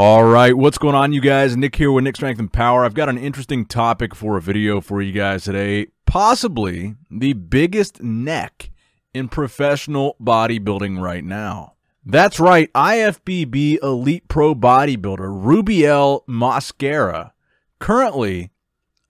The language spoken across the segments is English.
All right, what's going on, you guys? Nick here with Nick Strength and Power. I've got an interesting topic for a video for you guys today. Possibly the biggest neck in professional bodybuilding right now. That's right, IFBB Elite Pro Bodybuilder Rubiel Mosquera, currently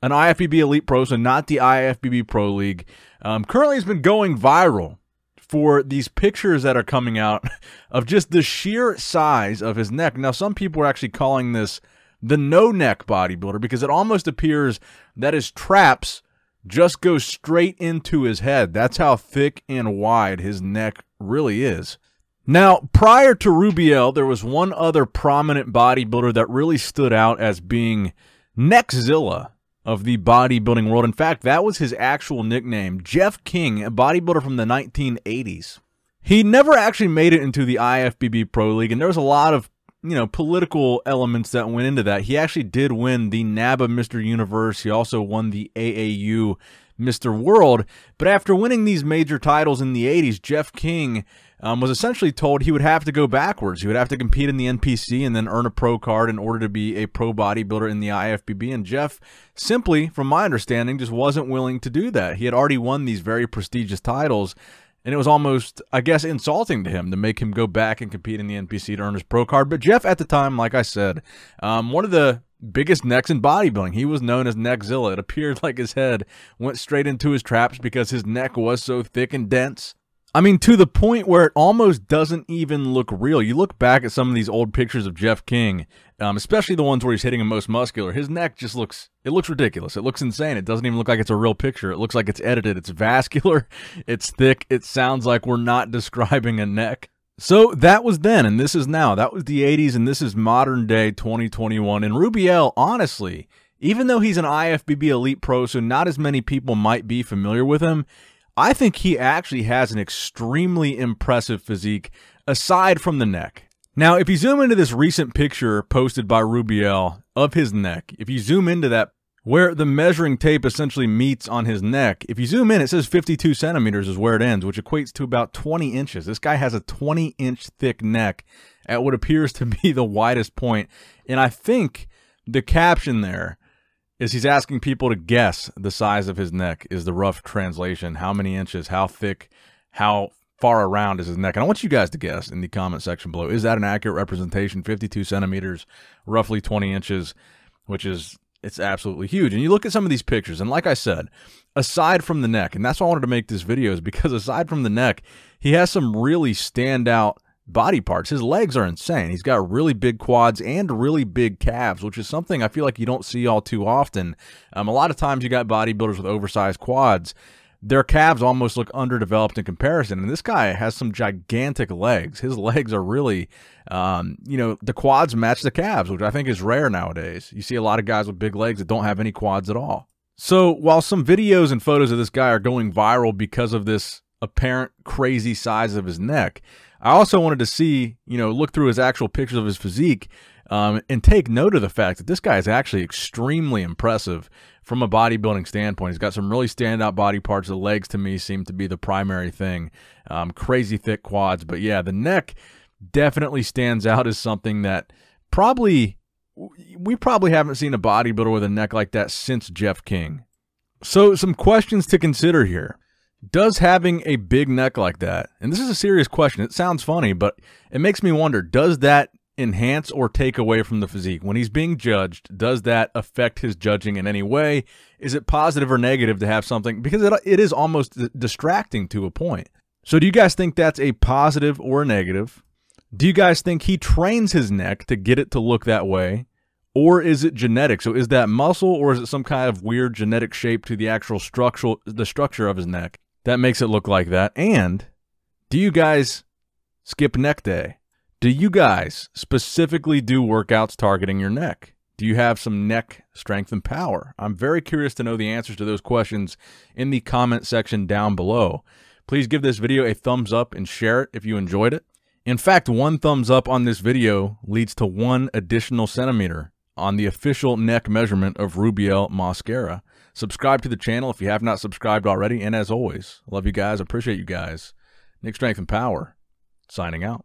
an IFBB Elite Pro, so not the IFBB Pro League, currently has been going viral for these pictures that are coming out of just the sheer size of his neck. Now, some people are actually calling this the no-neck bodybuilder because it almost appears that his traps just go straight into his head. That's how thick and wide his neck really is. Now, prior to Rubiel, there was one other prominent bodybuilder that really stood out as being Neckzilla of the bodybuilding world. In fact, that was his actual nickname, Jeff King, a bodybuilder from the 1980s. He never actually made it into the IFBB Pro League, and there was a lot of, political elements that went into that. He actually did win the NABA Mr. Universe. He also won the AAU Mr. World. But after winning these major titles in the 80s, Jeff King was essentially told he would have to go backwards. He would have to compete in the NPC and then earn a pro card in order to be a pro bodybuilder in the IFBB. And Jeff simply, from my understanding, just wasn't willing to do that. He had already won these very prestigious titles, and it was almost, I guess, insulting to him to make him go back and compete in the NPC to earn his pro card. But Jeff, at the time, like I said, one of the biggest necks in bodybuilding. He was known as Neckzilla. It appeared like his head went straight into his traps because his neck was so thick and dense. I mean, to the point where it almost doesn't even look real. You look back at some of these old pictures of Jeff King, especially the ones where he's hitting him most muscular. His neck just looks ridiculous. It looks insane. It doesn't even look like it's a real picture. It looks like it's edited. It's vascular. It's thick. It sounds like we're not describing a neck. So that was then, and this is now. That was the 80s, and this is modern day 2021. And Rubiel, honestly, even though he's an IFBB Elite Pro, so not as many people might be familiar with him, I think he actually has an extremely impressive physique aside from the neck. Now, if you zoom into this recent picture posted by Rubiel of his neck, if you zoom into that where the measuring tape essentially meets on his neck, if you zoom in, it says 52 centimeters is where it ends, which equates to about 20 inches. This guy has a 20-inch thick neck at what appears to be the widest point. And I think the caption there is he's asking people to guess the size of his neck is the rough translation. How many inches, how thick, how far around is his neck? And I want you guys to guess in the comment section below. Is that an accurate representation? 52 centimeters, roughly 20 inches, which is, it's absolutely huge. And you look at some of these pictures, and like I said, aside from the neck, and that's why I wanted to make this video, is because aside from the neck, he has some really standout body parts. His legs are insane. He's got really big quads and really big calves, which is something I feel like you don't see all too often. A lot of times you got bodybuilders with oversized quads. Their calves almost look underdeveloped in comparison, and this guy has some gigantic legs. His legs are really, the quads match the calves, which I think is rare nowadays. You see a lot of guys with big legs that don't have any quads at all. So while some videos and photos of this guy are going viral because of this apparent crazy size of his neck, I also wanted to see, look through his actual pictures of his physique and take note of the fact that this guy is actually extremely impressive from a bodybuilding standpoint. He's got some really standout body parts. The legs, to me, seem to be the primary thing. Crazy thick quads. But yeah, the neck definitely stands out as something that we probably haven't seen a bodybuilder with a neck like that since Jeff King. So some questions to consider here. Does having a big neck like that, and this is a serious question, it sounds funny, but it makes me wonder, does that enhance or take away from the physique? When he's being judged, does that affect his judging in any way? Is it positive or negative to have something? Because it is almost distracting to a point. So do you guys think that's a positive or a negative? Do you guys think he trains his neck to get it to look that way? Or is it genetic? So is that muscle, or is it some kind of weird genetic shape to the actual structure of his neck that makes it look like that? And do you guys skip neck day? Do you guys specifically do workouts targeting your neck? Do you have some neck strength and power? I'm very curious to know the answers to those questions in the comment section down below. Please give this video a thumbs up and share it if you enjoyed it. In fact, one thumbs up on this video leads to 1 additional centimeter on the official neck measurement of Rubiel Mosquera. Subscribe to the channel if you have not subscribed already. And as always, love you guys, appreciate you guys. Nick Strength and Power, signing out.